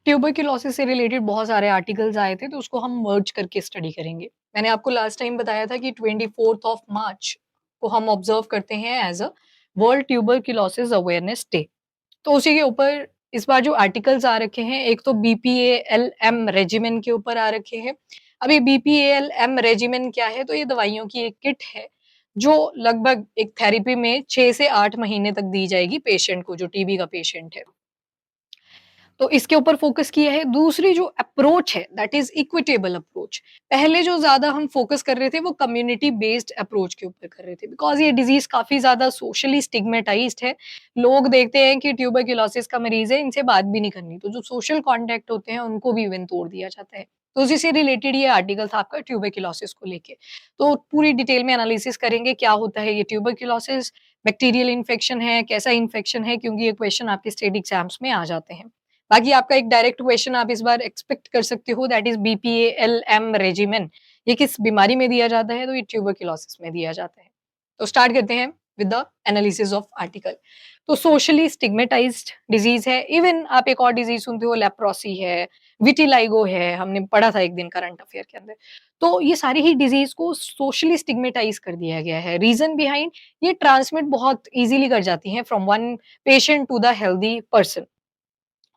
Tuberculosis से related बहुत सारे आर्टिकल्स आए थे, तो उसको हम मर्ज करके स्टडी करेंगे। मैंने आपको लास्ट टाइम बताया था कि 24th ऑफ मार्च को हम ऑब्जर्व करते हैं as a world tuberculosis awareness day. तो उसी के ऊपर इस बार जो आर्टिकल्स आ रखे हैं, एक तो बीपीएएलएम रेजिमेन के ऊपर आ रखे हैं। अब ये बीपीएएलएम रेजिमेन क्या है? तो ये दवाइयों की एक किट है, जो लगभग एक थेरेपी में 6 से 8 महीने तक दी जाएगी पेशेंट को, जो टीबी का पेशेंट है। तो इसके ऊपर फोकस किया है। दूसरी जो अप्रोच है दैट इज़ इक्विटेबल अप्रोच। पहले जो ज़्यादा हम फोकस कर रहे थे वो कम्युनिटी बेस्ड अप्रोच के ऊपर कर रहे थे, बिकॉज़ ये डिज़ीज़ काफ़ी ज़्यादा सोशली स्टिग्मेटाइज़्ड है। लोग देखते हैं कि ट्यूबरक्लोसिस का मरीज़ है, इनसे बात भी नहीं करनी, तो जो सोशल कॉन्टैक्ट होते हैं उनको भी इवन तोड़ दिया जाता है। तो उसी से रिलेटेड ये आर्टिकल था आपका ट्यूबरक्लोसिस को लेके। तो पूरी डिटेल में एनालिसिस करेंगे क्या होता है ये ट्यूबरक्लोसिस, बैक्टीरियल इन्फेक्शन है, कैसा इन्फेक्शन है, क्योंकि ये क्वेश्चन आपके स्टेट एग्ज़ाम्स में आ जाते हैं। बाकी आपका एक डायरेक्ट क्वेश्चन आप इस बार एक्सपेक्ट कर सकते हो, दैट इज़ बीपीएएलएम रेजिमेन। ये किस बीमारी में दिया जाता है? तो ये ट्यूबरक्लोसिस में दिया जाता है। तो स्टार्ट करते हैं with the analysis of article. तो सोशली स्टिग्मेटाइज्ड डिजीज़ है। इवन आप एक और डिजीज़ सुनते हो, लेप्रोसी है, विटिलाइगो है, हमने पढ़ा था एक दिन करंट अफेयर के अंदर। तो ये सारी ही डिजीज़ को सोशली स्टिग्मेटाइज़ कर दिया गया है। रीज़न बिहाइंड, ये ट्रांसमिट बहुत ईज़िली कर जाती हैं from one patient to the healthy person.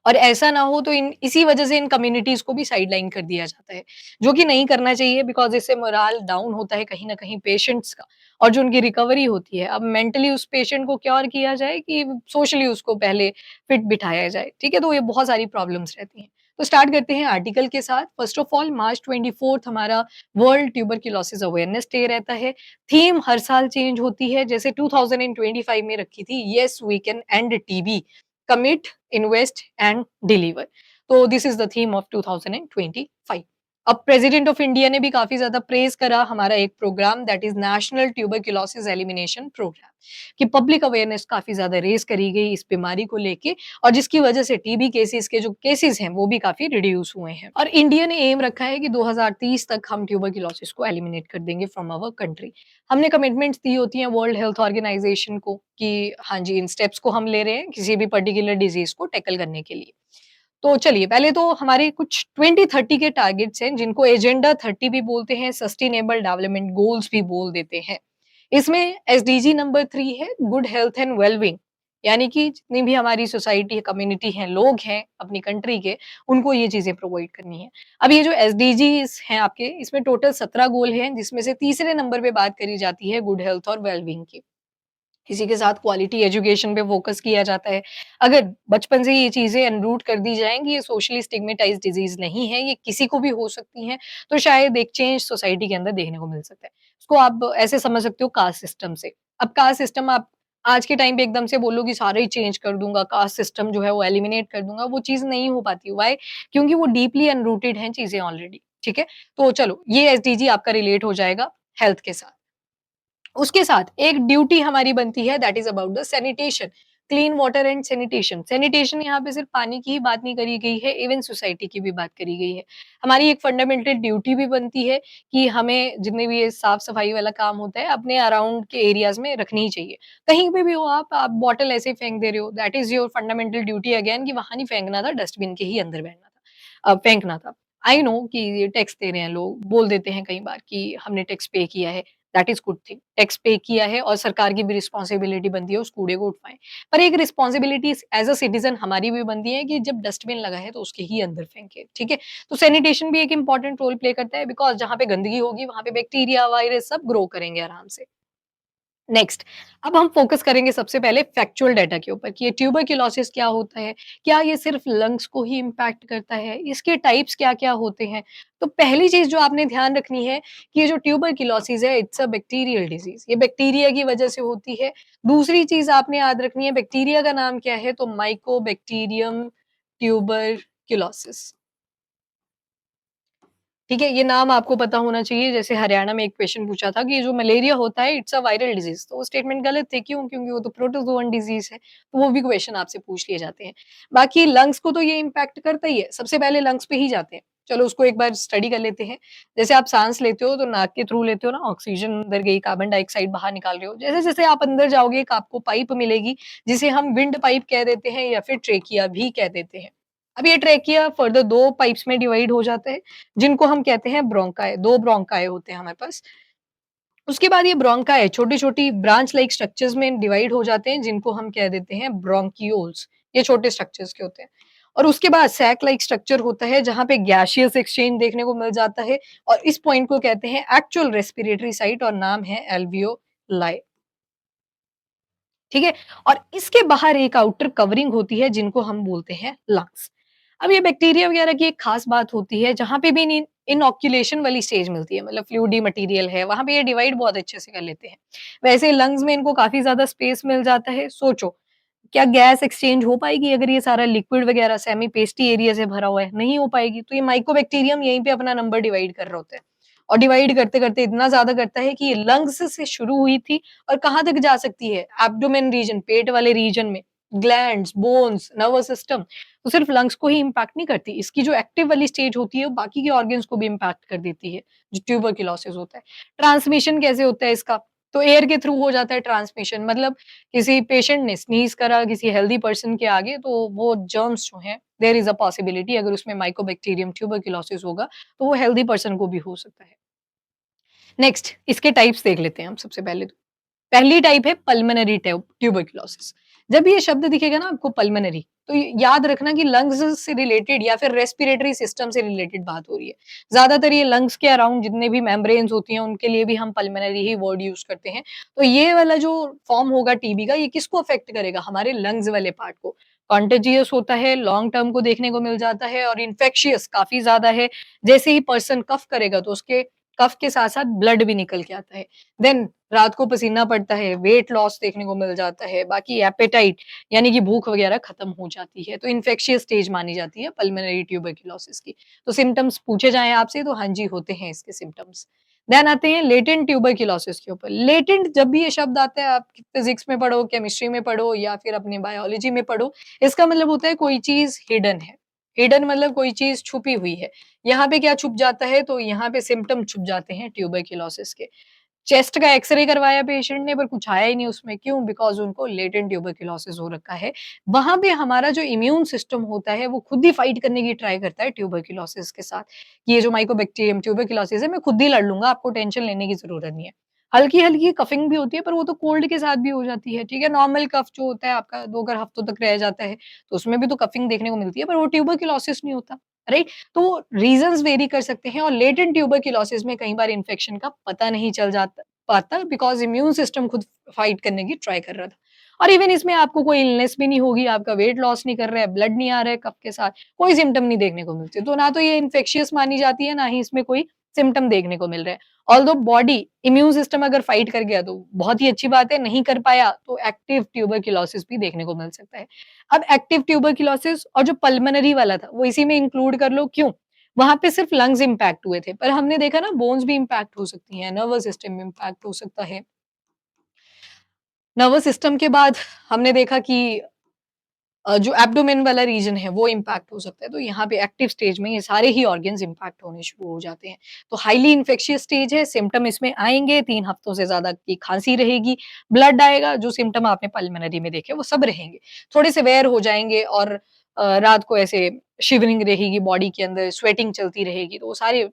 और ऐसा ना हो तो इन इसी वजह से इन कम्युनिटीज़ को भी साइडलाइन कर दिया जाता है, जो कि नहीं करना चाहिए, बिकॉज़ इससे मोरल डाउन होता है कहीं न कहीं पेशेंट्स का, और जो उनकी रिकवरी होती है। अब मेंटली उस पेशेंट को क्योर किया जाए कि सोशली उसको पहले फिट बिठाया जाए, ठीक है? तो ये बहुत सारी प्रॉब्लम्स रहती हैं। तो स्टार्ट करते हैं आर्टिकल के साथ। First of all, March 24th हमारा वर्ल्ड ट्यूबरक्लोसिस अवेयरनेस डे रहता है। थीम हर साल चेंज होती है, जैसे 2025 में रखी थी, yes we can end TB, commit, invest and deliver. तो this is the theme of 2025। अब प्रेसिडेंट ऑफ इंडिया ने भी काफी ज्यादा प्रेज करा हमारा एक program, that is national tuberculosis elimination program, कि पब्लिक अवेयरनेस काफी ज्यादा रेज करी गई इस बीमारी को लेके, और जिसकी वजह से टीबी केसेस के जो केसेस हैं वो भी काफी रिड्यूस हुए हैं। और इंडिया ने एम रखा है कि 2030 तक हम ट्यूबरक्लोसिस को एलिमिनेट कर देंगे फ्रॉम आवर कंट्री। हमने कमिटमेंट्स दी होती हैं वर्ल्ड हेल्थ ऑर्गेनाइजेशन को कि हाँ जी, इन स्टेप्स को हम ले रहे हैं किसी भी पर्टिकुलर डिजीज को टैकल करने के लिए। तो चलिए, पहले तो हमारे कुछ 2030 के टारगेट्स हैं, जिनको एजेंडा 30 भी बोलते हैं, सस्टेनेबल डेवलपमेंट गोल्स भी बोल देते हैं। इसमें एसडीजी नंबर 3 है, गुड हेल्थ एंड वेलबींग, यानी कि जितनी भी हमारी सोसाइटी, कम्युनिटी हैं, लोग हैं अपनी कंट्री के, उनको ये चीजें प्रोवाइड करनी है। अब ये जो एसडीजीज हैं आपके, इसमें टोटल 17 गोल हैं, जिसमें से तीसरे नंबर पे बात करी जाती है गुड हेल्थ और वेलबींग की। इसी के साथ क्वालिटी एजुकेशन पे फोकस किया जाता है। अगर बचपन से ये चीज़ें एनरूट कर दी जाएँगी, ये सोशली स्टिग्मेटाइज्ड डिज़ीज़ नहीं है, ये किसी को भी हो सकती हैं, तो शायद एक चेंज सोसाइटी के अंदर देखने को मिल सकता है। इसको आप ऐसे समझ सकते हो कास्ट सिस्टम से। अब कास्ट सिस्टम आप आज के टाइम पे एकदम से बोलो कि सारा ही चेंज कर दूँगा, कास्ट सिस्टम जो है वो एलिमिनेट कर दूँगा, वो चीज़ नहीं हो पाती। व्हाई? क्योंकि वो डीपली एनरूटेड हैं चीज़ें ऑलरेडी, ठीक है? तो चलो, ये एसडीजी आपका रिलेट हो जाएगा हेल्थ के साथ। उसके साथ एक ड्यूटी हमारी बनती है, that is about the sanitation, clean water and sanitation. Sanitation यहाँ पे सिर्फ पानी की ही बात नहीं करी गई है, इवन सोसाइटी की भी बात करी गई है। हमारी एक फंडामेंटल ड्यूटी भी बनती है कि हमें जितने भी ये साफ सफाई वाला काम होता है अपने अराउंड के एरियाज में रखनी ही चाहिए। कहीं पे भी हो आप बॉटल ऐसे ही फेंक दे रहे हो, that is your fundamental duty again, कि वहां नहीं फेंकना था, डस्टबिन के ही अंदर बैठना था, फेंकना था। आई नो कि ये टैक्स दे रहे हैं, लोग बोल देते हैं कई बार कि हमने टैक्स पे किया है, that is good thing. Tax पे किया है और सरकार की भी रिस्पॉन्सिबिलिटी बनती है उस कूड़े को उठवाएँ। पर एक रिस्पॉन्सिबिलिटी एज़ अ सिटिज़न हमारी भी बनती है कि जब डस्टबिन लगा है तो उसके ही अंदर फेंके, ठीक है? तो सैनिटेशन भी एक इम्पोर्टेंट रोल प्ले करता है, बिकॉज़ जहाँ पे गंदगी होगी वहाँ पे बैक्टीरिया, वायरस सब ग्रो करेंगे आराम से। नेक्स्ट, अब हम फोकस करेंगे सबसे पहले फैक्चुअल डाटा के ऊपर कि ये ट्यूबरक्लोसिस क्या होता है? क्या ये सिर्फ लंग्स को ही इम्पैक्ट करता है? इसके टाइप्स क्या-क्या होते हैं? तो पहली चीज़ जो आपने ध्यान रखनी है कि ये जो ट्यूबरक्लोसिस है, इट्स अ बैक्टीरियल डिजीज़, ये बैक्टीरिया की वजह से होती है। दूसरी चीज़ आपने याद रखनी है, बैक्टीरिया का नाम क्या है? तो माइकोबैक्टीरियम ट्यूबरक्लोसिस। ठीक है? ये नाम आपको पता होना चाहिए। जैसे हरियाणा में एक क्वेश्चन पूछा था कि ये जो मलेरिया होता है इट्स अ वायरल डिजीज़, तो वो स्टेटमेंट गलत थे। क्यों? क्योंकि वो तो प्रोटोज़ोअन डिजीज़ है, तो वो भी क्वेश्चन आपसे पूछ लिए जाते हैं। बाकी लंग्स को तो ये इम्पैक्ट करता ही है, सबसे पहले लंग्स पे ही जाते हैं। चलो उसको एक बार स्टडी कर लेते हैं। जैसे आप साँस लेते हो तो नाक के थ्रू लेते हो ना, ऑक्सीजन अंदर गई, कार्बन डाइऑक्साइड बाहर निकाल रहे हो। जैसे-जैसे आप अंदर जाओगे एक आपको पाइप मिलेगी, जिसे हम विंड पाइप कह देते हैं या फिर ट्रेकिया भी कह देते हैं। अब ये ट्रेकिया फर्दर 2 पाइप्स में डिवाइड हो जाता है, जिनको हम कहते हैं ब्रोंकाई, 2 ब्रोंकाई होते हैं हमारे पास। उसके बाद ये ब्रोंकाई छोटी-छोटी ब्रांच लाइक स्ट्रक्चर्स में डिवाइड हो जाते हैं, जिनको हम कह देते हैं ब्रोंकियोल्स। ये छोटे स्ट्रक्चर्स के होते हैं। और उसके बाद सैक लाइक स्ट्रक्चर होता है, जहाँ पे गैसियस एक्सचेंज देखने को मिल जाता है और इस पॉइंट को कहते हैं एक्चुअल रेस्पिरेटरी साइट और नाम है एल्वियोलाई। ठीक है? और इसके बाहर एक आउटर कवरिंग होती है, जिनको हम बोलते हैं लंग्स। अब ये बैक्टीरिया वगैरह की एक खास बात होती है, जहाँ पे भी इनॉक्यूलेशन वाली स्टेज मिलती है, मतलब फ्लूइडी मटेरियल है, वहाँ पे ये डिवाइड बहुत अच्छे से कर लेते हैं। वैसे लंग्स में इनको काफ़ी ज़्यादा स्पेस मिल जाता है। सोचो, क्या गैस एक्सचेंज हो पाएगी अगर ये सारा लिक्विड वगैरह सेमी पेस्टी एरिया से भरा हुआ है? नहीं हो पाएगी। तो ये माइकोबैक्टीरियम यहीं पे अपना नंबर डिवाइड कर रहे होते हैं और डिवाइड करते-करते इतना ज़्यादा करता है कि ये लंग्स से शुरू हुई थी और कहाँ तक जा सकती है? एब्डोमेन रीजन, पेट वाले रीजन में, ग्लैंड्स, बोन्स, नर्वस सिस्टम, तो सिर्फ लंग्स को ही इम्पैक्ट नहीं करती। इसकी जो एक्टिव वाली स्टेज होती है, वो बाकी के ऑर्गन्स को भी इम्पैक्ट कर देती है, जो ट्यूबरक्लोसिस होता है। ट्रांसमिशन कैसे होता है इसका? तो एयर के थ्रू हो जाता है ट्रांसमिशन, मतलब किसी पेशेंट ने स्नीज़ करा किसी हेल्दी पर्सन के आगे, तो वो जर्म्स जो हैं, देयर इज़ अ पॉसिबिलिटी अगर उसमें माइकोबैक्टीरियम ट्यूबरक्लोसिस होगा, तो वो हेल्दी पर्सन को भी हो सकता है। नेक्स्ट इसके टाइप्स देख लेते हैं हम सबसे पहले तो। पहली टाइप है पल्मोनरी ट्यूबरक्लोसिस। जब ये शब्द दिखेगा ना आपको पल्मोनरी, तो याद रखना कि लंग्स से रिलेटेड या फिर रेस्पिरेटरी सिस्टम से रिलेटेड बात हो रही है। ज्यादातर ये लंग्स के अराउंड जितने भी मेम्ब्रेन्स होती हैं, उनके लिए भी हम पल्मोनरी ही वर्ड यूज करते हैं। तो ये वाला जो फॉर्म होगा टीबी का, ये किसको अफेक्ट करेगा? हमारे लंग्स वाले पार्ट को। कॉन्टेजियस होता है, लॉन्ग टर्म को देखने को मिल जाता है और इन्फेक्शियस काफी ज्यादा है। जैसे ही पर्सन कफ करेगा, तो उसके कफ के साथ साथ ब्लड भी निकल के आता है। देन रात को पसीना पड़ता है, वेट लॉस देखने को मिल जाता है, बाकी एपेटाइट यानी कि भूख वगैरह खत्म हो जाती है। तो इन्फेक्शियस स्टेज मानी जाती है पल्मोनरी ट्यूबरक्लोसिस की। तो सिम्पटम्स पूछे जाएँ आपसे तो हाँ जी, होते हैं इसके सिम्पटम्स। देन आते हैं लेटेंट ट्यूबरक्लोसिस के ऊपर। लेटेंट जब भी ये शब्द आता है, आप फिजिक्स में पढ़ो, केमिस्ट्री में पढ़ो या फिर अपने बायोलॉजी में पढ़ो, इसका मतलब होता है कोई चीज़ हिडन है। हिडन मतलब कोई चीज़ छुपी हुई है। यहाँ पे क्या छुप जाता है? तो यहाँ पे सिम्पटम छुप जाते हैं ट्यूबरक्लोसिस के। चेस्ट का एक्स-रे करवाया पेशेंट ने, पर कुछ आया ही नहीं उसमें, क्यों? बिकॉज़ उनको लेटेंट ट्यूबरक्लोसिस हो रखा है। वहाँ पे हमारा जो इम्यून सिस्टम होता है, वो खुद ही फाइट करने की ट्राई करता है ट्यूबरक्लोसिस के साथ। कि ये जो माइकोबैक्टीरियम ट्यूबरक्लोसिस है, मैं खुद ही लड़ लूँगा, आपको टेंशन लेने की ज़रूरत नहीं है। हल्की-हल्की कफिंग भी होती है, पर वो तो कोल्ड के साथ भी हो जाती है, ठीक है? नॉर्मल कफ जो होता है आपका 2 अगर हफ्तों तक रह जाता है, तो उसमें भी तो कफिंग देखने को मिलती है, पर वो ट्यूबरक्लोसिस नहीं होता, राइट? तो रीज़न्स वेरी कर सकते हैं और लेटेंट ट्यूबरक्लोसिस में कई बार इन्फेक्शन का पता नहीं चल जाता पाता बिकॉज़ इम्यून सिस्टम खुद फाइट करने की ट्राई कर रहा था। और इवन इसमें आपको कोई इलनेस भी नहीं होगी, आपका वेट लॉस नहीं कर रहा है, ब्लड नहीं आ रहा है कफ के साथ, कोई सिम्पटम नहीं देखने को मिलते। तो ना तो ये इन्फेक्शियस मानी जाती है, ना ही इसमें कोई सिम्पटम देखने को मिल रहे हैं। ऑल्दो बॉडी इम्यून सिस्टम अगर फाइट कर गया तो बहुत ही अच्छी बात है, नहीं कर पाया तो एक्टिव ट्यूबरक्लोसिस भी देखने को मिल सकता है। अब एक्टिव ट्यूबरक्लोसिस और जो पल्मोनरी वाला था, वो इसी में इंक्लूड कर लो, क्यों? वहाँ पे सिर्फ लंग्स इम्पैक्ट हुए थे, पर हमने देखा ना बोन्स भी इम्पैक्ट हो सकती हैं, नर्वस सिस्टम इम्पैक्ट हो सकता है। नर्वस सिस्टम के बाद हमने देखा कि जो एब्डोमेन वाला रीजन है वो इम्पैक्ट हो सकता है, तो यहाँ पे एक्टिव स्टेज में ये सारे ही ऑर्गन्स इम्पैक्ट होने शुरू हो जाते हैं। तो हाइली इन्फेक्शियस स्टेज है, सिम्पटम इसमें आएँगे, 3 हफ्तों से ज़्यादा की खाँसी रहेगी, ब्लड आएगा, जो सिम्पटम आपने पल्मोनरी में देखे वो सब रहेंगे। थोड़े सेवेयर हो जाएँगे और रात को ऐसे शिवरिंग रहेगी बॉडी के अंदर, स्वेटिंग चलती रहेगी, तो वो सारे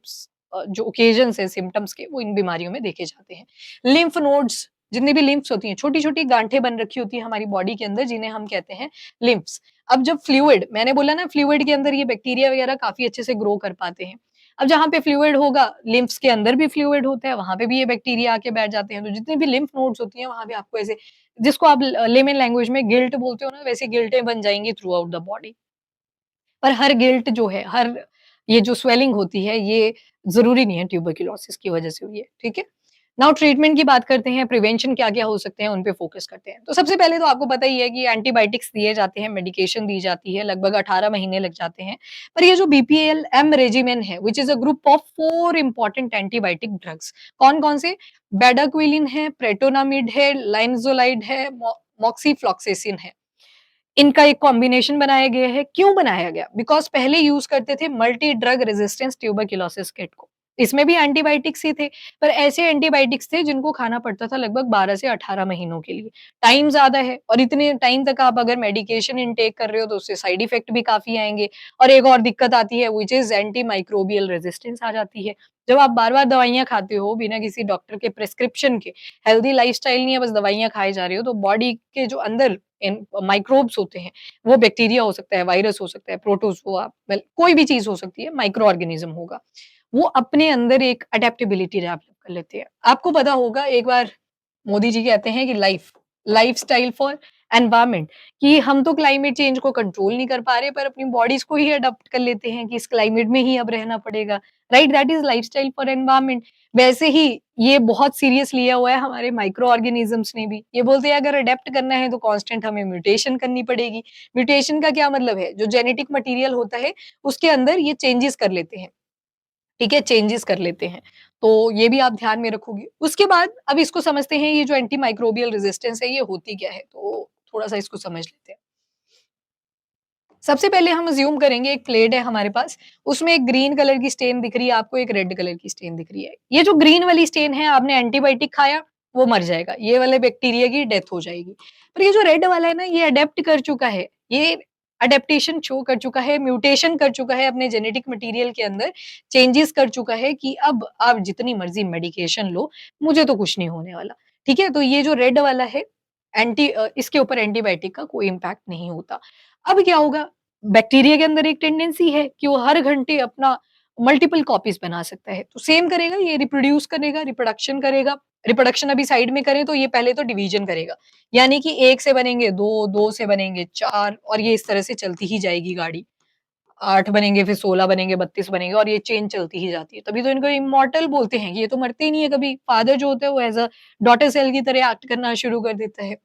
जो ओकेजन्स हैं सिम्पटम्स के, वो इन बीमारियों में देखे जाते हैं। लिम्फ नोड्स, जितनी भी लिम्फ्स होती हैं, छोटी-छोटी गांठें बन रखी होती हैं हमारी बॉडी के अंदर, जिन्हें हम कहते हैं लिम्फ्स। अब जब फ्लूइड, मैंने बोला ना फ्लूइड के अंदर ये बैक्टीरिया वगैरह काफ़ी अच्छे से ग्रो कर पाते हैं। अब जहाँ पे फ्लूइड होगा, लिम्फ्स के अंदर भी फ्लूइड होता है, वहाँ पे भी ये बैक्टीरिया आके बैठ जाते हैं। तो जितनी भी लिम्फ नोड्स होती हैं, वहाँ पे आपको ऐसे, जिसको आप लेमन लैंग्वेज में गिल्ट बोलते हो ना, वैसे गिल्टें बन जाएँगी थ्रू आउट द बॉडी। पर हर गिल्ट जो है, हर ये जो स्वेलिंग होती है, ये ज़रूरी नहीं है ट्यूबरक्लोसिस की वजह से हुई है, ठीक है? नाउ ट्रीटमेंट की बात करते हैं, प्रिवेंशन क्या-क्या हो सकते हैं, उन पे फ़ोकस करते हैं। तो सबसे पहले तो आपको पता ही है कि एंटीबायोटिक्स दिए जाते हैं, मेडिकेशन दी जाती है, लगभग 18 महीने लग जाते हैं। पर ये जो बीपीएल-एम रेजिमेन है, which is a group of 4 important antibiotic drugs, कौन-कौन से? बेडाक्विलिन है, प्रेटोनामिड है, लाइनज़ोलाइड है, मॉक्सिफ्लॉक्सेसिन है। इनका एक कॉम्बिनेशन बनाया गया है। क्यों बनाया गया? बिकॉज़ पहले यूज़ करते थे multi drug resistance tuberculosis kit को। इसमें भी एंटीबायोटिक्स ही थे, पर ऐसे एंटीबायोटिक्स थे जिनको खाना पड़ता था लगभग 12 से 18 महीनों के लिए। टाइम ज़्यादा है और इतने टाइम तक आप अगर मेडिकेशन इनटेक कर रहे हो तो उससे साइड इफ़ेक्ट भी काफ़ी आएँगे और एक और दिक्कत आती है व्हिच इज़ एंटीमाइक्रोबियल रेजिस्टेंस आ जाती है। जब आप बार-बार दवाइयाँ खाते हो बिना किसी डॉक्टर के प्रिस्क्रिप्शन के, हेल्दी लाइफ़स्टाइल नहीं है बस दवाइयाँ खाए जा रहे हो, तो बॉडी के जो अंदर इन माइक्रोब्स होते हैं, वो बैक्टीरिया हो सकता है, वायरस हो सकता है, प्रोटोज़ोआ वेल कोई भी चीज़ हो सकती है, माइक्रो ऑर्गेनिज़्म होगा। वो अपने अंदर एक अडैप्टेबिलिटी डेवलप कर लेते हैं। आपको पता होगा एक बार मोदी जी कहते हैं कि लाइफ़स्टाइल फॉर एनवायरनमेंट कि हम तो क्लाइमेट चेंज को कंट्रोल नहीं कर पा रहे पर अपनी बॉडीज़ को ही अडॉप्ट कर लेते हैं कि इस क्लाइमेट में ही अब रहना पड़ेगा, right? That is lifestyle for environment. वैसे ही ये बहुत सीरियस लिया हुआ है हमारे माइक्रो ऑर्गेनिज़म्स ने भी। ये बोलते हैं अगर अडैप्ट करना है तो कांस्टेंट हमें म्यूटेशन करनी पड़ेगी। म्यूटेशन का क्या मतलब है? जो जेनेटिक मटीरियल होता है उसके अंदर ये चेंजेस कर लेते हैं। ठीक है? चेंजेस कर लेते हैं। तो ये भी आप ध्यान में रखोगे। उसके बाद अब इसको समझते हैं ये जो एंटी माइक्रोबियल रेजिस्टेंस है ये होती क्या है? तो थोड़ा-सा इसको समझ लेते हैं। सबसे पहले हम अज़्यूम करेंगे एक प्लेट है हमारे पास, उसमें एक ग्रीन कलर की स्टेन दिख रही है आपको, एक रेड कलर की स्टेन दिख रही है। ये जो ग्रीन वाली स्टेन है आपने एंटीबायोटिक खाया, वो मर जाएगा। ये वाले बैक्टीरिया की डेथ हो जाएगी। पर ये जो रेड वाला है ना ये अडैप्ट कर चुका है। ये अडैप्टेशन शो कर चुका है, म्यूटेशन कर चुका है अपने जेनेटिक मटीरियल के अंदर, चेंजेस कर चुका है कि अब आप जितनी मर्ज़ी मेडिकेशन लो, मुझे तो कुछ नहीं होने वाला। ठीक है? तो ये जो रेड वाला है इसके ऊपर एंटीबायोटिक का कोई इम्पैक्ट नहीं होता। अब क्या होगा? बैक्टीरिया के अंदर एक टेंडेंसी है कि वो हर घंटे अपना मल्टीपल कॉपीज़ बना सकता है। तो सेम करेगा, ये रिप्रोड्यूस करेगा, रिप्रोडक्शन करेगा। रिप्रोडक्शन अभी साइड में करें तो ये पहले तो डिवीज़न करेगा। यानी कि 1 से बनेंगे 2, 2 से बनेंगे 4 और ये इस तरह से चलती ही जाएगी गाड़ी। 8 बनेंगे, फिर 16 बनेंगे, 32 बनेंगे और ये चेन चलती ही जाती है। तभी तो इनको इम्मॉर्टल बोलते हैं कि ये तो मरते ही नहीं है कभी। फादर जो होता है वो एज़ अ डॉटर सेल की तरह एक्ट करना शुरू कर देता है।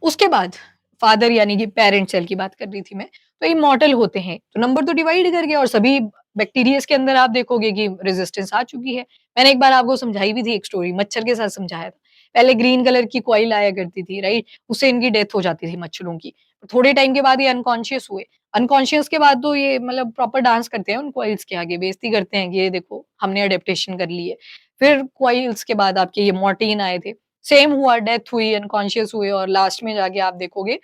उसके बाद फादर यानी कि पेरेंट सेल की बात कर रही थी मैं, तो इमॉर्टल होते हैं, तो नंबर तो डिवाइड कर गया और सभी बैक्टीरियाज़ के अंदर आप देखोगे कि रेजिस्टेंस आ चुकी है। मैंने एक बार आपको समझाई भी थी एक स्टोरी, मच्छर के साथ समझाया था। पहले ग्रीन कलर की कॉइल आया करती थी, राइट? उससे इनकी डेथ हो जाती थी मच्छरों की। थोड़े टाइम के बाद ये अनकॉन्शियस हुए। अनकॉन्शियस के बाद तो ये मतलब प्रॉपर डांस करते हैं उन कॉइल्स के आगे, बेइज़्ज़ती करते हैं कि ये देखो हमने अडैप्टेशन कर ली है। फिर कॉइल्स के बाद आपके ये मॉर्टीन आए थे। सेम हुआ, डेथ हुई, अनकॉन्शियस हुए और लास्ट में जाके आप देखोगे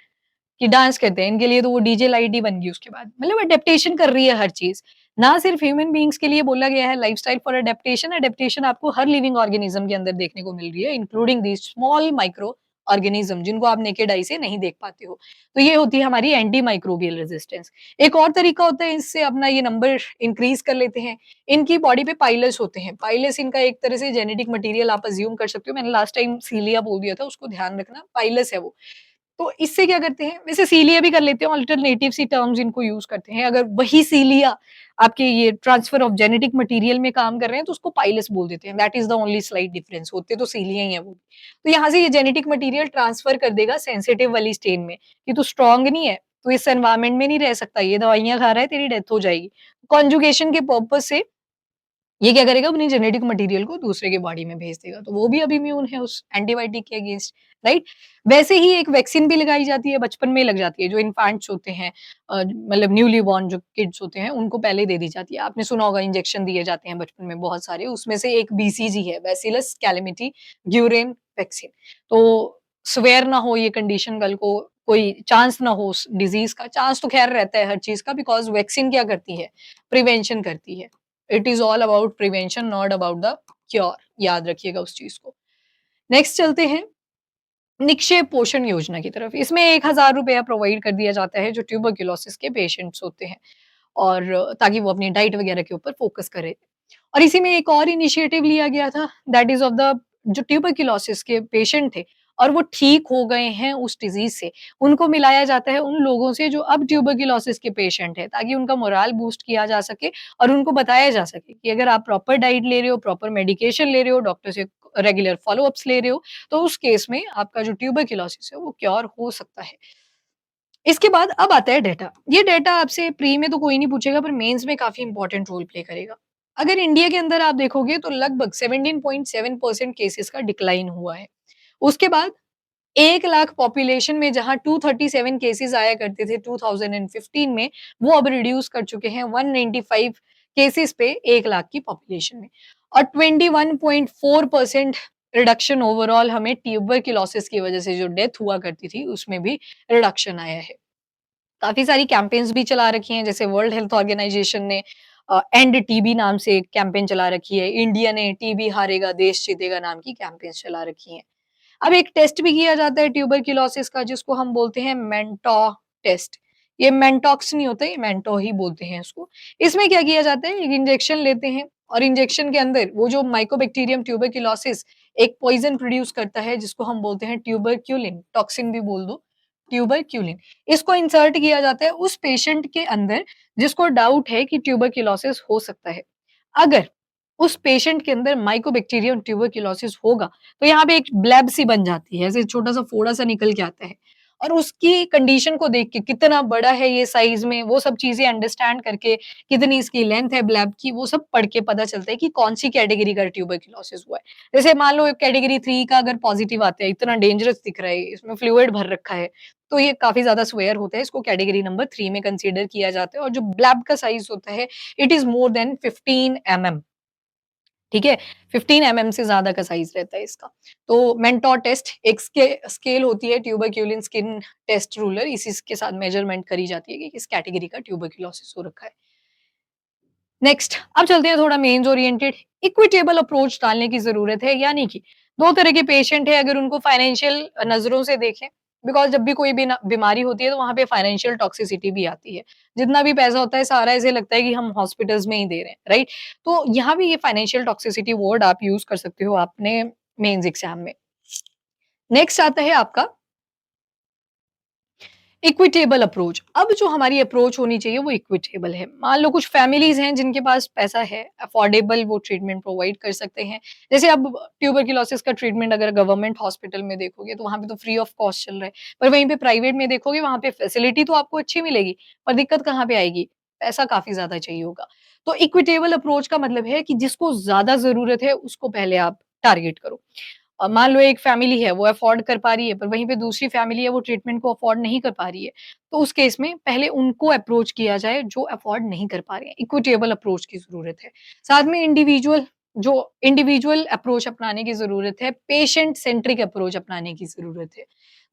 कि डांस करते हैं। इनके लिए तो वो डीजे लाइट ही बन गई उसके बाद। मतलब एडैप्टेशन कर रही है हर चीज़। ना सिर्फ ह्यूमन बीइंग्स के लिए बोला गया है लाइफ़स्टाइल फॉर एडैप्टेशन, एडैप्टेशन आपको हर लिविंग ऑर्गेनिज़्म के अंदर देखने को मिल रही है, including these small micro organism जिनको आप नेकेड आई से नहीं देख पाते हो। तो ये होती है हमारी एंटी माइक्रोबियल रेजिस्टेंस। एक और तरीका होता है इससे अपना ये नंबर इंक्रीज़ कर लेते हैं। इनकी बॉडी पे पाइलस होते हैं। पाइलस इनका एक तरह से जेनेटिक मटीरियल आप अज़्यूम कर सकते हो। मैंने लास्ट टाइम सीलिया बोल दिया था, उसको ध्यान रखना, पाइलस है वो। तो इससे क्या करते हैं, वैसे सीलिया भी कर लेते हैं, अल्टरनेटिव सी टर्म्स इनको यूज़ करते हैं। अगर वही सीलिया आपके ये ट्रांसफर ऑफ जेनेटिक मटीरियल में काम कर रहे हैं, तो उसको पाइलस बोल देते हैं। That is the only slight difference, होते तो सीलिया ही है वो भी। तो यहाँ से ये जेनेटिक मटीरियल ट्रांसफर कर देगा सेंसिटिव वाली स्टेन में, कि तू स्ट्रॉन्ग नहीं है, तू इस एनवायरनमेंट में नहीं रह सकता, ये दवाइयाँ खा रहा है, तेरी डेथ हो जाएगी। कॉन्जुगेशन के पर्पज़ से ये क्या करेगा अपनी जेनेटिक मटीरियल को दूसरे के बॉडी में भेज देगा, तो वो भी अब इम्यून है उस एंटीबायोटिक के अगेंस्ट, राइट? वैसे ही एक वैक्सीन भी लगाई जाती है, बचपन में लग जाती है, जो इन्फैंट्स होते हैं मतलब न्यूली बॉर्न जो किड्स होते हैं, उनको पहले दे दी जाती है। आपने सुना होगा इंजेक्शन दिए जाते हैं बचपन में बहुत सारे, उसमें से एक बीसीजी है, बैसिलस कैलामिटी ग्यूरेन वैक्सीन। तो स्वेयर ना हो ये कंडीशन कल को कोई चांस ना हो उस डिज़ीज़ का, चांस तो ख़ैर रहता है हर चीज़ का बिकॉज़ वैक्सीन क्या करती है, प्रिवेंशन करती है। It is all about prevention not about the cure, याद रखिएगा उस चीज़ को। नेक्स्ट चलते हैं निक्षय पोषण योजना की तरफ। इसमें ₹1000 प्रोवाइड कर दिया जाता है जो ट्यूबरक्लोसिस के पेशेंट्स होते हैं और ताकि वो अपनी डाइट वगैरह के ऊपर फ़ोकस करें। और इसी में एक और इनिशिएटिव लिया गया था दैट इज़ ऑफ द जो ट्यूबरक्लोसिस के पेशेंट थे और वो ठीक हो गए हैं उस डिज़ीज़ से, उनको मिलाया जाता है उन लोगों से जो अब ट्यूबरक्लोसिस के पेशेंट हैं, ताकि उनका मोराल बूस्ट किया जा सके और उनको बताया जा सके कि अगर आप प्रॉपर डाइट ले रहे हो, प्रॉपर मेडिकेशन ले रहे हो, डॉक्टर से रेगुलर फ़ॉलो-अप्स ले रहे हो, तो उस केस में आपका जो ट्यूबरक्लोसिस है वो क्योर हो सकता है। इसके बाद अब आता है डेटा। ये डेटा आपसे प्री में तो कोई नहीं पूछेगा पर मेंस में काफ़ी इम्पोर्टेंट रोल प्ले करेगा। अगर इंडिया के अंदर आप देखोगे तो लगभग 17.7% केसेज़ का डिक्लाइन हुआ है। उसके बाद 1 लाख पॉपुलेशन में जहाँ 237 केसेज़ आया करते थे 2015 में, वो अब रिड्यूस कर चुके हैं 195 केसेस पे 1 लाख की पॉपुलेशन में, और 21.4% रिडक्शन ओवरऑल हमें ट्यूबरक्लोसिस की वजह से जो डेथ हुआ करती थी, उसमें भी रिडक्शन आया है। काफ़ी सारी कैंपेन्स भी चला रखी हैं, जैसे वर्ल्ड हेल्थ ऑर्गेनाइजेशन ने एंड टीबी नाम से एक कैंपेन चला रखी है, इंडिया ने टीबी हारेगा देश जीतेगा नाम की कैंपेन्स चला रखी हैं। अब एक टेस्ट भी किया जाता है ट्यूबरक्लोसिस का, जिसको हम बोलते हैं मेंटो टेस्ट। ये मेंटॉक्स नहीं होता, ये मेंटो ही बोलते हैं इसको। इसमें क्या किया जाता है, एक इंजेक्शन लेते हैं और इंजेक्शन के अंदर वो जो माइकोबैक्टीरियम ट्यूबरक्लोसिस एक पॉइजन प्रोड्यूस करता है, जिसको हम बोलते हैं ट्यूबरक्यूलिन, टॉक्सिन भी बोल दो, ट्यूबरक्यूलिन। इसको इंसर्ट किया जाता है उस पेशेंट के अंदर जिसको डाउट है कि ट्यूबरक्लोसिस हो सकता है। अगर उस पेशेंट के अंदर माइकोबैक्टीरियम ट्यूबरक्लोसिस होगा, तो यहाँ पे एक ब्लैब सी बन जाती है, ऐसे छोटा-सा फोड़ा-सा निकल के आता है, और उसकी कंडीशन को देख के कितना बड़ा है ये साइज़ में, वो सब चीज़ें अंडरस्टैंड करके, कितनी इसकी लेंथ है ब्लैब की, वो सब पढ़ के पता चलता है कि कौन-सी कैटेगरी का ट्यूबरक्लोसिस हुआ है। जैसे मान लो कैटेगरी 3 का अगर पॉजिटिव आता है, इतना डेंजरस दिख रहा है, इसमें फ्लूइड भर रखा है, तो ये काफ़ी ज़्यादा स्वेयर होता है, इसको कैटेगरी नंबर 3 में कंसीडर किया जाता है, और जो ब्लैब का साइज़ होता है, it is more than 15 MM. ठीक है? 15 एमएम से ज़्यादा का साइज़ रहता है इसका। तो मेंटोर टेस्ट एक स्केल होती है, ट्यूबरक्यूलिन स्किन टेस्ट रूलर, इसी के साथ मेजरमेंट करी जाती है कि किस कैटेगरी का ट्यूबरक्लोसिस हो रखा है। नेक्स्ट, अब चलते हैं थोड़ा मेंस ओरिएंटेड। इक्विटेबल अप्रोच डालने की ज़रूरत है, यानी कि 2 तरह के पेशेंट हैं, अगर उनको फाइनेंशियल नज़रों से देखें, बिकॉज़ जब भी कोई बीमारी होती है तो वहाँ पे फाइनेंशियल टॉक्सिसिटी भी आती है। जितना भी पैसा होता है सारा ऐसे लगता है कि हम हॉस्पिटल्स में ही दे रहे हैं, राइट? तो यहाँ भी ये फाइनेंशियल टॉक्सिसिटी वर्ड आप यूज़ कर सकते हो अपने मेंस एग्ज़ाम में। नेक्स्ट आता है आपका इक्विटेबल अप्रोच। अब जो हमारी अप्रोच होनी चाहिए वो इक्विटेबल है। मान लो कुछ फैमिलीज़ हैं जिनके पास पैसा है, अफोर्डेबल वो ट्रीटमेंट प्रोवाइड कर सकते हैं। जैसे अब ट्यूबरक्लोसिस का ट्रीटमेंट अगर गवर्नमेंट हॉस्पिटल में देखोगे तो वहाँ पे तो फ्री ऑफ कॉस्ट चल रहा है। पर वहीं पे प्राइवेट में देखोगे वहाँ पे फैसिलिटी तो आपको अच्छी मिलेगी, पर दिक्कत कहाँ पे आएगी? पैसा काफ़ी ज़्यादा चाहिए होगा। तो इक्विटेबल अप्रोच का मतलब है कि जिसको ज़्यादा ज़रूरत है उसको पहले आप टारगेट करो। मान लो एक फैमिली है वो अफोर्ड कर पा रही है, पर वहीं पे दूसरी फैमिली है वो ट्रीटमेंट को अफोर्ड नहीं कर पा रही है। तो उस केस में पहले उनको अप्रोच किया जाए जो अफोर्ड नहीं कर पा रहे हैं। इक्विटेबल अप्रोच की ज़रूरत है। साथ में इंडिविजुअल अप्रोच अपनाने की ज़रूरत है, पेशेंट सेंट्रिक अप्रोच अपनाने की ज़रूरत है।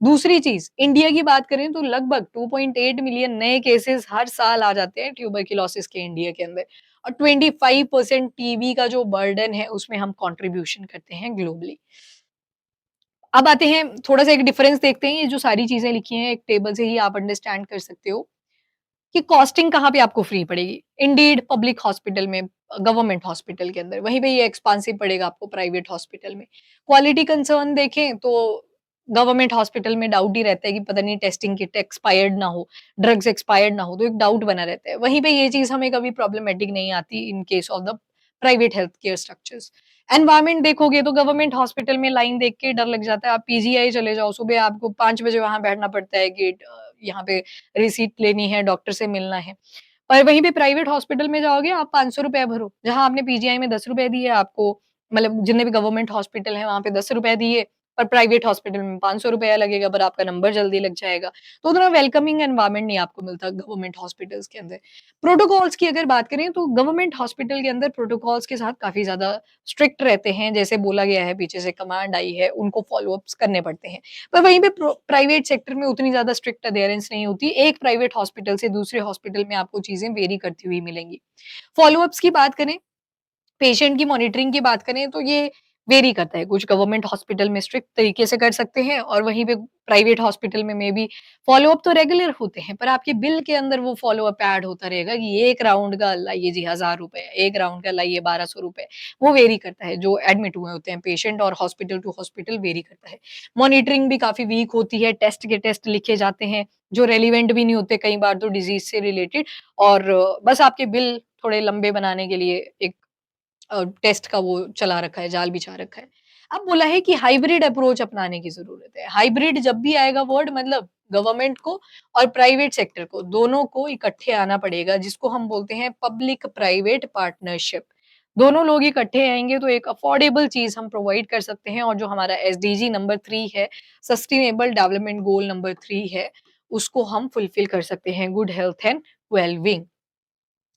दूसरी चीज़, इंडिया की बात करें तो लगभग 2.8 मिलियन नए केसेज़ हर साल आ जाते हैं ट्यूबरक्लोसिस के इंडिया के अंदर, और 25% टीबी का जो बर्डन है उसमें हम कंट्रीब्यूशन करते हैं ग्लोबली। अब आते हैं थोड़ा-सा एक डिफरेंस देखते हैं, ये जो सारी चीज़ें लिखी हैं एक टेबल से ही आप अंडरस्टैंड कर सकते हो कि कॉस्टिंग कहाँ पे आपको फ्री पड़ेगी। इंडीड पब्लिक हॉस्पिटल में, गवर्नमेंट हॉस्पिटल के अंदर, वहीं पे ये एक्सपेंसिव पड़ेगा आपको प्राइवेट हॉस्पिटल में। क्वालिटी कंसर्न देखें तो गवर्नमेंट हॉस्पिटल में डाउट ही रहता है कि पता नहीं टेस्टिंग किट एक्सपायर्ड ना हो, ड्रग्स एक्सपायर्ड ना हो, तो एक डाउट बना रहता है। वहीं पे ये चीज़ हमें कभी प्रॉब्लमैटिक नहीं आती in case of the private health care structures. Environment देखोगे तो गवर्नमेंट हॉस्पिटल में लाइन देख के डर लग जाता है। आप पीजीआई चले जाओ, सुबह आपको 5 बजे वहाँ बैठना पड़ता है कि यहाँ पे रिसीट लेनी है, डॉक्टर से मिलना है। पर वहीं पे प्राइवेट हॉस्पिटल में जाओगे आप ₹500 भरो, जहाँ आपने पीजीआई में ₹10 दिए आपको, मतलब जितने भी गवर्नमेंट हॉस्पिटल हैं वहाँ पे ₹10 दिए, पर प्राइवेट हॉस्पिटल में ₹500 लगेगा, पर आपका नंबर जल्दी लग जाएगा। तो उतना वेलकमिंग एनवायरनमेंट नहीं आपको मिलता गवर्नमेंट हॉस्पिटल्स के अंदर। प्रोटोकॉल्स की अगर बात करें तो गवर्नमेंट हॉस्पिटल के अंदर प्रोटोकॉल्स के साथ काफ़ी ज़्यादा स्ट्रिक्ट रहते हैं, जैसे बोला गया है, पीछे से कमांड आई है, उनको फॉलो अप्स करने पड़ते हैं। पर वहीं पे प्राइवेट सेक्टर में उतनी ज़्यादा स्ट्रिक्ट अधेरेंस नहीं होती। एक प्राइवेट हॉस्पिटल से दूसरे हॉस्पिटल में आपको चीज़ें वेरी करती हुई मिलेंगी। फॉलो अप्स की बात करें, पेशेंट की मॉनिटरिंग की बात करें तो ये वेरी करता है। कुछ गवर्नमेंट हॉस्पिटल में स्ट्रिक्ट तरीके से कर सकते हैं और वहीं पे प्राइवेट हॉस्पिटल में मेबी फ़ॉलो अप तो रेगुलर होते हैं, पर आपके बिल के अंदर वो फ़ॉलो अप ऐड होता रहेगा कि 1 राउंड का लाइए जी ₹1000, 1 राउंड का लाइए ₹1200। वो वेरी करता है, जो एडमिट हुए होते हैं पेशेंट, और हॉस्पिटल टू हॉस्पिटल वेरी करता है। मॉनिटरिंग भी काफ़ी वीक होती है, टेस्ट के टेस्ट लिखे जाते हैं, जो रेलेवेंट भी नहीं होते कई बार तो डिज़ीज़ से रिलेटेड, और बस आपके बिल थोड़े लंबे बनाने के लिए एक टेस्ट का वो चला रखा है, जाल बिछा रखा है। अब बोला है कि हाइब्रिड अप्रोच अपनाने की ज़रूरत है। हाइब्रिड जब भी आएगा वर्ड, मतलब गवर्नमेंट को और प्राइवेट सेक्टर को, दोनों को इकट्ठे आना पड़ेगा, जिसको हम बोलते हैं पब्लिक प्राइवेट पार्टनरशिप। दोनों लोग इकट्ठे आएँगे तो एक अफोर्डेबल चीज़ हम प्रोवाइड कर सकते हैं, और जो हमारा एसडीजी नंबर 3 है, सस्टेनेबल डेवलपमेंट गोल नंबर 3 है, उसको हम फुलफिल कर सकते हैं, good health and well being.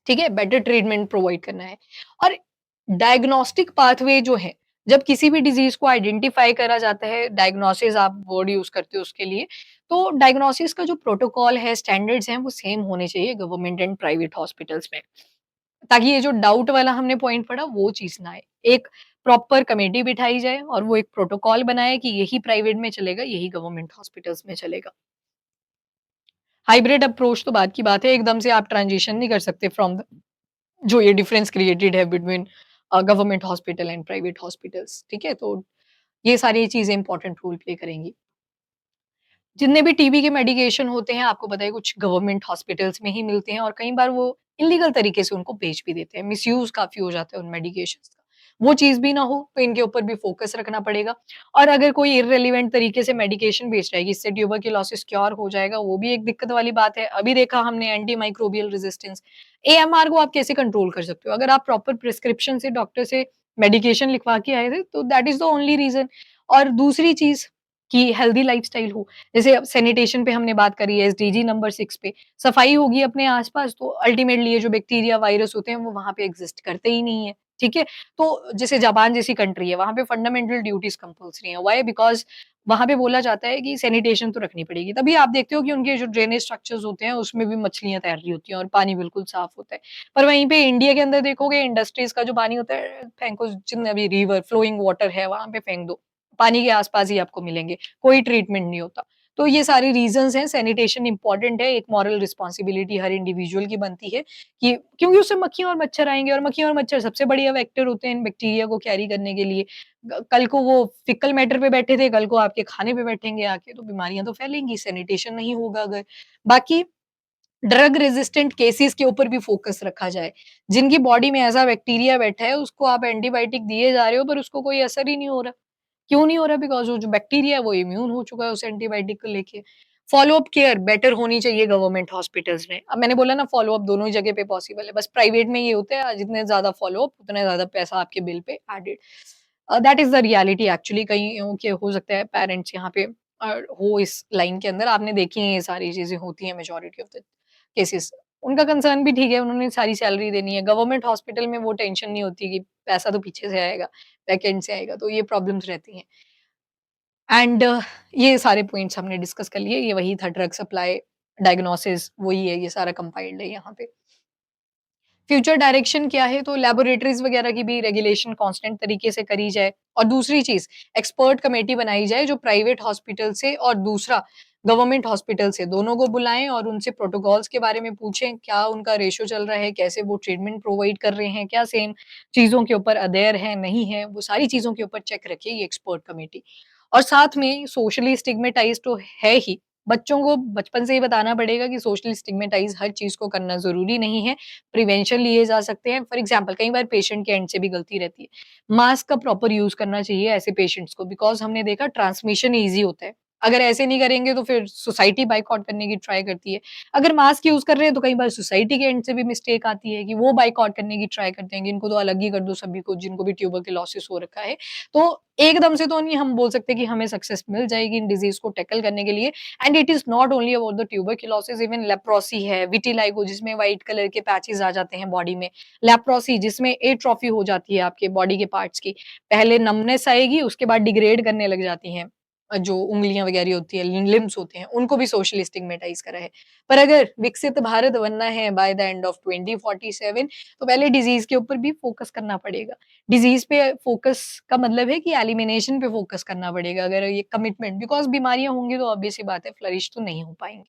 ठीक है? बेटर ट्रीटमेंट प्रोवाइड करना है। और डायग्नोस्टिक पाथवे जो है, जब किसी भी डिज़ीज़ को आइडेंटिफ़ाई करा जाता है, डायग्नोसिस आप वर्ड यूज़ करते हो उसके लिए, तो डायग्नोसिस का जो प्रोटोकॉल है, स्टैंडर्ड्स हैं, वो सेम होने चाहिए गवर्नमेंट एंड प्राइवेट हॉस्पिटल्स में। ताकि ये जो डाउट वाला हमने पॉइंट पढ़ा, वो चीज़ ना आए। एक प्रॉपर कमेटी बिठाई जाए और वो एक प्रोटोकॉल बनाए कि यही प्राइवेट में चलेगा, यही गवर्नमेंट हॉस्पिटल्स में चलेगा। हाइब्रिड अप्रोच तो बाद की बात है, एकदम से आप ट्रांज़िशन नहीं कर सकते फ्रॉम द जो ये डिफरेंस क्रिएटेड है between government hospital and private hospitals, ठीक है? तो ये सारी चीज़ें इम्पोर्टेंट रोल प्ले करेंगी। जितने भी टीबी के मेडिकेशन होते हैं, आपको पता है कुछ गवर्नमेंट हॉस्पिटल्स में ही मिलते हैं और कई बार वो इल्लीगल तरीके से उनको बेच भी देते हैं। मिसयूज़ काफ़ी हो जाता है उन मेडिकेशंस का। वो चीज़ भी ना हो, तो इनके ऊपर भी फ़ोकस रखना पड़ेगा। और अगर कोई इर्रेलेवेंट तरीके से मेडिकेशन बेच रहा है कि इससे ट्यूबरक्लोसिस क्योर हो जाएगा, वो भी एक दिक्कत वाली बात है। अभी देखा हमने एंटी माइक्रोबियल रेजिस्टेंस, एएमआर को आप कैसे कंट्रोल कर सकते हो? अगर आप प्रॉपर प्रिस्क्रिप्शन से डॉक्टर से मेडिकेशन लिखवा के आए थे, तो that is the only reason. और दूसरी चीज़ कि हेल्दी लाइफ़स्टाइल हो। जैसे अब सैनिटेशन पे हमने बात करी है, एसडीजी नंबर 6 पे, सफाई होगी अपने आस-पास तो अल्टीमेटली ये जो बैक्टीरिया, वायरस होते हैं वो वहाँ पे एग्ज़िस्ट करते ही नहीं है, ठीक है? तो जैसे जापान जैसी कंट्री है, वहाँ पे फंडामेंटल ड्यूटीज़ कंपल्सरी हैं। व्हाई? बिकॉज़ वहाँ पे बोला जाता है कि सैनिटेशन तो रखनी पड़ेगी। तभी आप देखते हो कि उनके जो ड्रेनेज स्ट्रक्चर्स होते हैं उसमें भी मछलियाँ तैर रही होती हैं और पानी बिल्कुल साफ होता है। पर वहीं पे इंडिया के अंदर देखोगे इंडस्ट्रीज़ का जो पानी होता है, फेंको जितने भी रिवर फ्लोइंग वाटर है वहाँ पे फेंक दो। पानी के आस-पास ही आपको मिलेंगे। कोई ट्रीटमेंट नहीं होता। तो ये सारे रीज़न्स हैं, सैनिटेशन इम्पोर्टेंट है, एक मॉरल रिस्पॉन्सिबिलिटी हर इंडिविजुअल की बनती है कि क्योंकि उससे मक्खियाँ और मच्छर आएँगे और मक्खियाँ और मच्छर सबसे बढ़िया वेक्टर होते हैं इन बैक्टीरिया को कैरी करने के लिए। कल को वो फीकल मैटर पे बैठे थे, कल को आपके खाने पे बैठेंगे आके, तो बीमारियाँ तो फैलेंगी, सैनिटेशन नहीं होगा अगर। बाकी ड्रग रेज़िस्टेंट केसेज़ के ऊपर भी फ़ोकस रखा जाए। जिनकी बॉडी में ऐसा बैक्टीरिया बैठा है, उसको आप एंटीबायोटिक दिए जा रहे हो, पर उसको कोई असर ही नहीं हो रहा। क्यों नहीं हो रहा? बिकॉज़ वो जो बैक्टीरिया है वो इम्यून हो चुका है उस एंटीबायोटिक को लेके। फ़ॉलो-अप केयर बेटर होनी चाहिए गवर्नमेंट हॉस्पिटल्स में। अब मैंने बोला ना फ़ॉलो-अप दोनों ही जगह पे पॉसिबल है, बस प्राइवेट में ये होता है जितने ज़्यादा फ़ॉलो-अप उतना ज़्यादा पैसा आपके बिल पे added. That is the reality actually कईयों के हो सकता है पेरेंट्स यहाँ पे हो इस लाइन के अंदर। आपने देखी हैं ये सारी चीज़ें होती हैं मेजॉरिटी ऑफ द केसेज़। उनका कंसर्न भी ठीक है, उन्होंने सारी सैलरी देनी है। गवर्नमेंट हॉस्पिटल में वो टेंशन नहीं होती कि पैसा तो पीछे से आएगा, बैक एंड से आएगा, तो ये प्रॉब्लम्स रहती हैं। एंड ये सारे पॉइंट्स हमने डिस्कस कर लिए, ये वही था ड्रग सप्लाई, डायग्नोसिस वही है, ये सारा कंपाइल्ड है यहाँ पे। फ्यूचर डायरेक्शन क्या है तो लैबोरेटरीज़ वगैरह की भी रेगुलेशन कांस्टेंट तरीके से करी जाए और दूसरी चीज़ एक्सपर्ट कमेटी बनाई जाए जो प्राइवेट हॉस्पिटल से और दूसरा गवर्नमेंट हॉस्पिटल से दोनों को बुलाएँ और उनसे प्रोटोकॉल्स के बारे में पूछें, क्या उनका रेशियो चल रहा है, कैसे वो ट्रीटमेंट प्रोवाइड कर रहे हैं, क्या सेम चीज़ों के ऊपर अवेयर है, नहीं है, वो सारी चीज़ों के ऊपर चेक रखे ये एक्सपर्ट कमेटी। और साथ में सोशली स्टिग्मेटाइज़ तो है ही, बच्चों को बचपन से ही बताना पड़ेगा कि सोशली स्टिग्मेटाइज़ हर चीज़ को करना ज़रूरी नहीं है। प्रिवेंशन लिए जा सकते हैं। फॉर एग्ज़ाम्पल कई बार पेशेंट के एंड से भी गलती रहती है। मास्क का प्रॉपर यूज़ करना चाहिए ऐसे पेशेंट्स को बिकॉज़ हमने देखा ट्रांसमिशन ईज़ी होता है। अगर ऐसे नहीं करेंगे तो फिर सोसाइटी बायकॉट करने की ट्राई करती है। अगर मास्क यूज़ कर रहे हैं तो कई बार सोसाइटी के एंड से भी मिस्टेक आती है कि वो बायकॉट करने की ट्राई करते हैं कि इनको तो अलग ही कर दो सभी को जिनको भी ट्यूबरक्लोसिस हो रखा है। तो एकदम से तो नहीं हम बोल सकते कि हमें सक्सेस मिल जाएगी इन डिज़ीज़ को टैकल करने के लिए and it is not only about the tuberculosis even leprosy है, विटिलिगो जिसमें व्हाइट कलर के पैचेज़ आ जाते हैं बॉडी में, लेप्रोसी जिसमें एट्रोफी हो जाती है आपके बॉडी के पार्ट्स की। पहले नमनेस आएगी उसके बाद डिग्रेड करने लग जाती हैं जो उँगलियाँ वगैरह होती हैं, लिम्ब्स होते हैं, उनको भी सोशली स्टिग्मेटाइज़ करा है। पर अगर विकसित भारत बनना है बाय द एंड ऑफ 2047 तो पहले डिज़ीज़ के ऊपर भी फ़ोकस करना पड़ेगा। डिज़ीज़ पे फ़ोकस का मतलब है कि एलिमिनेशन पे फ़ोकस करना पड़ेगा अगर ये कमिटमेंट बिकॉज़ बीमारियाँ होंगी तो ऑब्वियस सी बात है फ्लरिश तो नहीं हो पाएँगी।